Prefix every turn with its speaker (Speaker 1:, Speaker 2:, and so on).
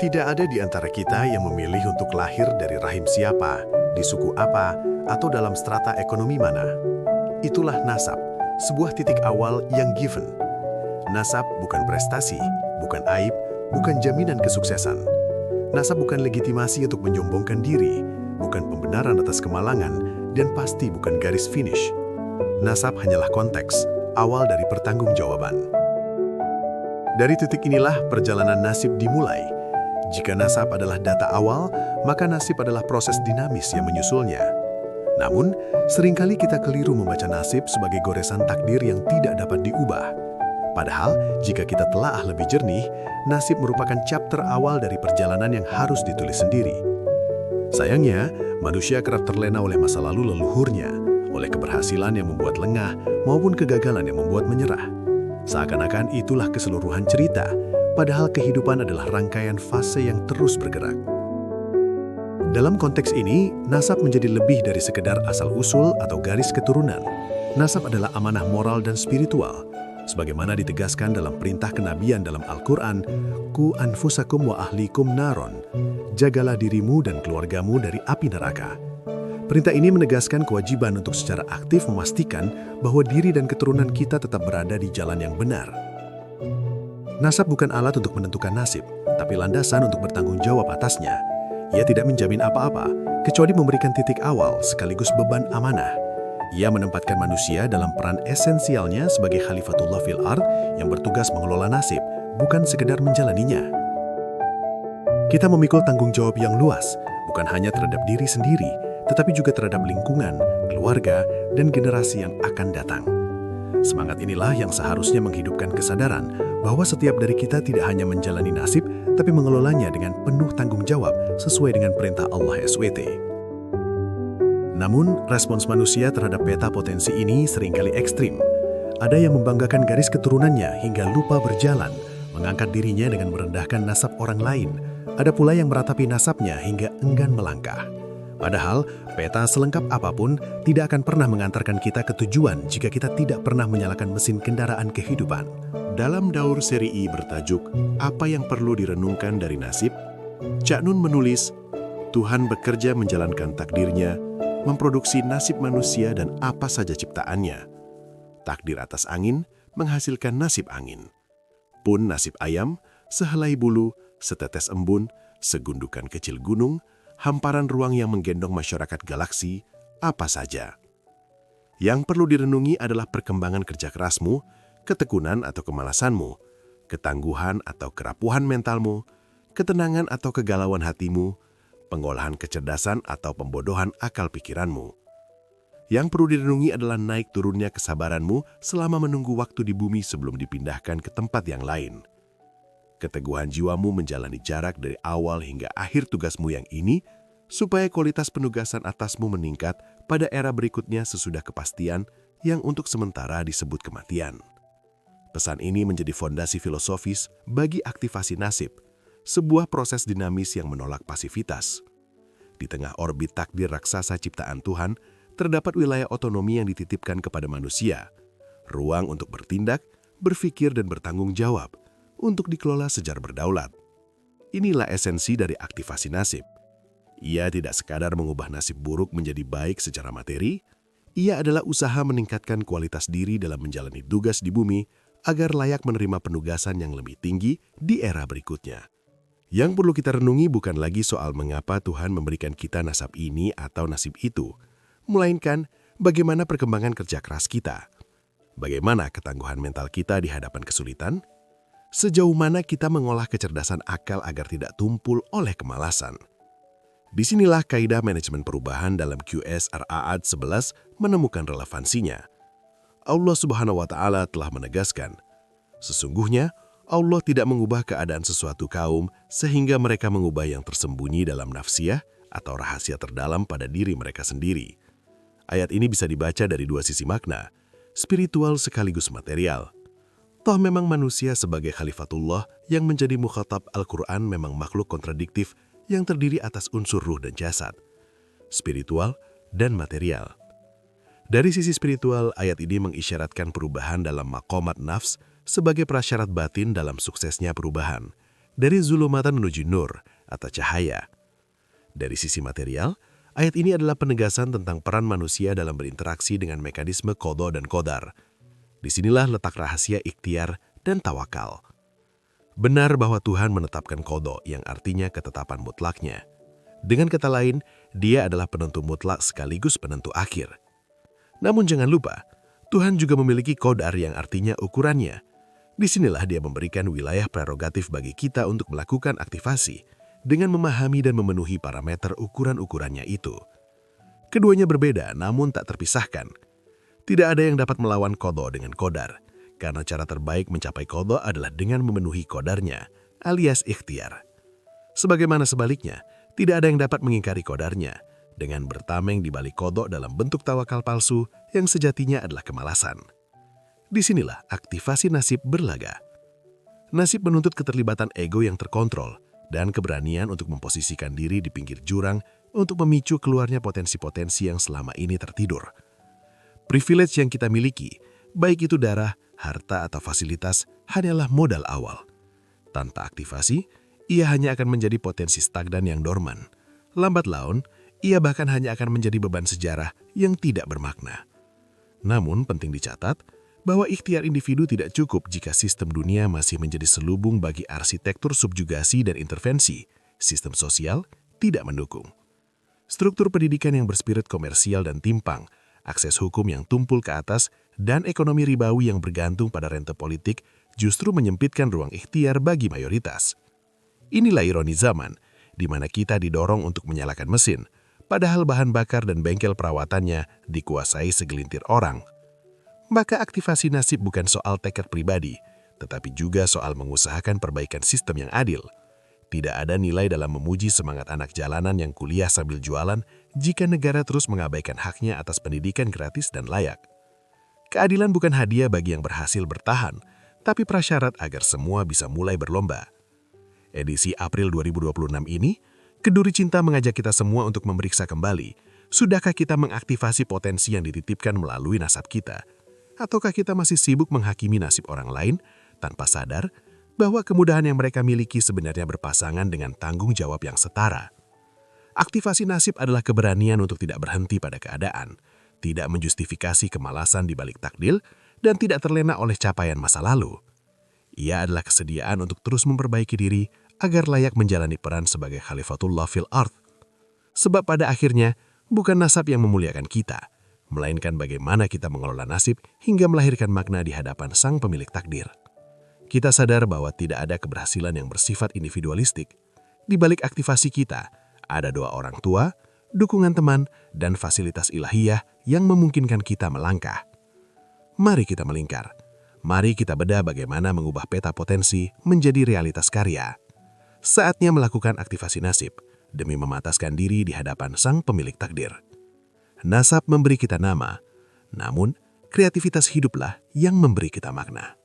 Speaker 1: Tidak ada di antara kita yang memilih untuk lahir dari rahim siapa, di suku apa, atau dalam strata ekonomi mana. Itulah nasab, sebuah titik awal yang given. Nasab bukan prestasi, bukan aib, bukan jaminan kesuksesan. Nasab bukan legitimasi untuk menyombongkan diri, bukan pembenaran atas kemalangan, dan pasti bukan garis finish. Nasab hanyalah konteks, awal dari pertanggungjawaban. Dari titik inilah perjalanan nasib dimulai. Jika nasab adalah data awal, maka nasib adalah proses dinamis yang menyusulnya. Namun, seringkali kita keliru membaca nasib sebagai goresan takdir yang tidak dapat diubah. Padahal, jika kita telaah lebih jernih, nasib merupakan chapter awal dari perjalanan yang harus ditulis sendiri. Sayangnya, manusia kerap terlena oleh masa lalu leluhurnya, oleh keberhasilan yang membuat lengah maupun kegagalan yang membuat menyerah. Seakan-akan itulah keseluruhan cerita, padahal kehidupan adalah rangkaian fase yang terus bergerak. Dalam konteks ini, nasab menjadi lebih dari sekedar asal-usul atau garis keturunan. Nasab adalah amanah moral dan spiritual, sebagaimana ditegaskan dalam perintah kenabian dalam Al-Quran, "Ku anfusakum wa ahlikum naron", jagalah dirimu dan keluargamu dari api neraka. Perintah ini menegaskan kewajiban untuk secara aktif memastikan bahwa diri dan keturunan kita tetap berada di jalan yang benar. Nasab bukan alat untuk menentukan nasib, tapi landasan untuk bertanggung jawab atasnya. Ia tidak menjamin apa-apa, kecuali memberikan titik awal sekaligus beban amanah. Ia menempatkan manusia dalam peran esensialnya sebagai Khalifatullah fil ard yang bertugas mengelola nasib, bukan sekedar menjalaninya. Kita memikul tanggung jawab yang luas, bukan hanya terhadap diri sendiri, tetapi juga terhadap lingkungan, keluarga, dan generasi yang akan datang. Semangat inilah yang seharusnya menghidupkan kesadaran bahwa setiap dari kita tidak hanya menjalani nasib, tapi mengelolanya dengan penuh tanggung jawab sesuai dengan perintah Allah SWT. Namun, respons manusia terhadap peta potensi ini seringkali ekstrim. Ada yang membanggakan garis keturunannya hingga lupa berjalan, mengangkat dirinya dengan merendahkan nasab orang lain. Ada pula yang meratapi nasabnya hingga enggan melangkah. Padahal, peta selengkap apapun tidak akan pernah mengantarkan kita ke tujuan jika kita tidak pernah menyalakan mesin kendaraan kehidupan. Dalam Daur seri I bertajuk, "Apa yang perlu direnungkan dari nasib?", Cak Nun menulis, Tuhan bekerja menjalankan takdirnya, memproduksi nasib manusia dan apa saja ciptaannya. Takdir atas angin menghasilkan nasib angin. Pun nasib ayam, sehelai bulu, setetes embun, segundukan kecil gunung, hamparan ruang yang menggendong masyarakat galaksi, apa saja. Yang perlu direnungi adalah perkembangan kerja kerasmu, ketekunan atau kemalasanmu, ketangguhan atau kerapuhan mentalmu, ketenangan atau kegalauan hatimu, pengolahan kecerdasan atau pembodohan akal pikiranmu. Yang perlu direnungi adalah naik turunnya kesabaranmu selama menunggu waktu di bumi sebelum dipindahkan ke tempat yang lain. Keteguhan jiwamu menjalani jarak dari awal hingga akhir tugasmu yang ini, supaya kualitas penugasan atasmu meningkat pada era berikutnya sesudah kepastian yang untuk sementara disebut kematian. Pesan ini menjadi fondasi filosofis bagi aktivasi nasib, sebuah proses dinamis yang menolak pasivitas. Di tengah orbit takdir raksasa ciptaan Tuhan, terdapat wilayah otonomi yang dititipkan kepada manusia, ruang untuk bertindak, berpikir dan bertanggung jawab, untuk dikelola secara berdaulat. Inilah esensi dari aktivasi nasib. Ia tidak sekadar mengubah nasib buruk menjadi baik secara materi, ia adalah usaha meningkatkan kualitas diri dalam menjalani tugas di bumi agar layak menerima penugasan yang lebih tinggi di era berikutnya. Yang perlu kita renungi bukan lagi soal mengapa Tuhan memberikan kita nasab ini atau nasib itu, melainkan bagaimana perkembangan kerja keras kita, bagaimana ketangguhan mental kita di hadapan kesulitan, sejauh mana kita mengolah kecerdasan akal agar tidak tumpul oleh kemalasan. Disinilah kaidah manajemen perubahan dalam QS Ar-Ra'd 11 menemukan relevansinya. Allah Subhanahu wa Ta'ala telah menegaskan, sesungguhnya Allah tidak mengubah keadaan sesuatu kaum sehingga mereka mengubah yang tersembunyi dalam nafsiyah atau rahasia terdalam pada diri mereka sendiri. Ayat ini bisa dibaca dari dua sisi makna, spiritual sekaligus material. Toh memang manusia sebagai Khalifatullah yang menjadi mukhatab Al-Quran memang makhluk kontradiktif yang terdiri atas unsur ruh dan jasad, spiritual dan material. Dari sisi spiritual, ayat ini mengisyaratkan perubahan dalam maqamat nafs sebagai prasyarat batin dalam suksesnya perubahan, dari zulumatan menuju nur atau cahaya. Dari sisi material, ayat ini adalah penegasan tentang peran manusia dalam berinteraksi dengan mekanisme qadha dan qadar. Disinilah letak rahasia ikhtiar dan tawakal. Benar bahwa Tuhan menetapkan qadha yang artinya ketetapan mutlaknya. Dengan kata lain, Dia adalah penentu mutlak sekaligus penentu akhir. Namun jangan lupa, Tuhan juga memiliki qadar yang artinya ukurannya. Disinilah Dia memberikan wilayah prerogatif bagi kita untuk melakukan aktivasi dengan memahami dan memenuhi parameter ukuran-ukurannya itu. Keduanya berbeda namun tak terpisahkan. Tidak ada yang dapat melawan qadha dengan qadar, karena cara terbaik mencapai qadha adalah dengan memenuhi qadarnya, alias ikhtiar. Sebagaimana sebaliknya, tidak ada yang dapat mengingkari qadarnya, dengan bertameng di balik qadha dalam bentuk tawakal palsu yang sejatinya adalah kemalasan. Disinilah aktivasi nasib berlaga. Nasib menuntut keterlibatan ego yang terkontrol dan keberanian untuk memposisikan diri di pinggir jurang untuk memicu keluarnya potensi-potensi yang selama ini tertidur. Privilege yang kita miliki, baik itu darah, harta, atau fasilitas, hanyalah modal awal. Tanpa aktivasi, ia hanya akan menjadi potensi stagnan yang dorman. Lambat laun, ia bahkan hanya akan menjadi beban sejarah yang tidak bermakna. Namun penting dicatat bahwa ikhtiar individu tidak cukup jika sistem dunia masih menjadi selubung bagi arsitektur subjugasi dan intervensi. Sistem sosial tidak mendukung. Struktur pendidikan yang berspirit komersial dan timpang, akses hukum yang tumpul ke atas, dan ekonomi ribawi yang bergantung pada rente politik justru menyempitkan ruang ikhtiar bagi mayoritas. Inilah ironi zaman, di mana kita didorong untuk menyalakan mesin, padahal bahan bakar dan bengkel perawatannya dikuasai segelintir orang. Maka aktivasi nasib bukan soal tekad pribadi, tetapi juga soal mengusahakan perbaikan sistem yang adil. Tidak ada nilai dalam memuji semangat anak jalanan yang kuliah sambil jualan jika negara terus mengabaikan haknya atas pendidikan gratis dan layak. Keadilan bukan hadiah bagi yang berhasil bertahan, tapi prasyarat agar semua bisa mulai berlomba. Edisi April 2026 ini, Keduri Cinta mengajak kita semua untuk memeriksa kembali, sudahkah kita mengaktifasi potensi yang dititipkan melalui nasab kita? Ataukah kita masih sibuk menghakimi nasib orang lain tanpa sadar bahwa kemudahan yang mereka miliki sebenarnya berpasangan dengan tanggung jawab yang setara? Aktivasi nasib adalah keberanian untuk tidak berhenti pada keadaan, tidak menjustifikasi kemalasan di balik takdir, dan tidak terlena oleh capaian masa lalu. Ia adalah kesediaan untuk terus memperbaiki diri agar layak menjalani peran sebagai Khalifatullah fil Ardh. Sebab pada akhirnya, bukan nasab yang memuliakan kita, melainkan bagaimana kita mengelola nasib hingga melahirkan makna di hadapan sang pemilik takdir. Kita sadar bahwa tidak ada keberhasilan yang bersifat individualistik. Di balik aktivasi kita, ada doa orang tua, dukungan teman, dan fasilitas ilahiyah yang memungkinkan kita melangkah. Mari kita melingkar. Mari kita bedah bagaimana mengubah peta potensi menjadi realitas karya. Saatnya melakukan aktivasi nasib demi memataskan diri di hadapan sang pemilik takdir. Nasab memberi kita nama, namun kreativitas hiduplah yang memberi kita makna.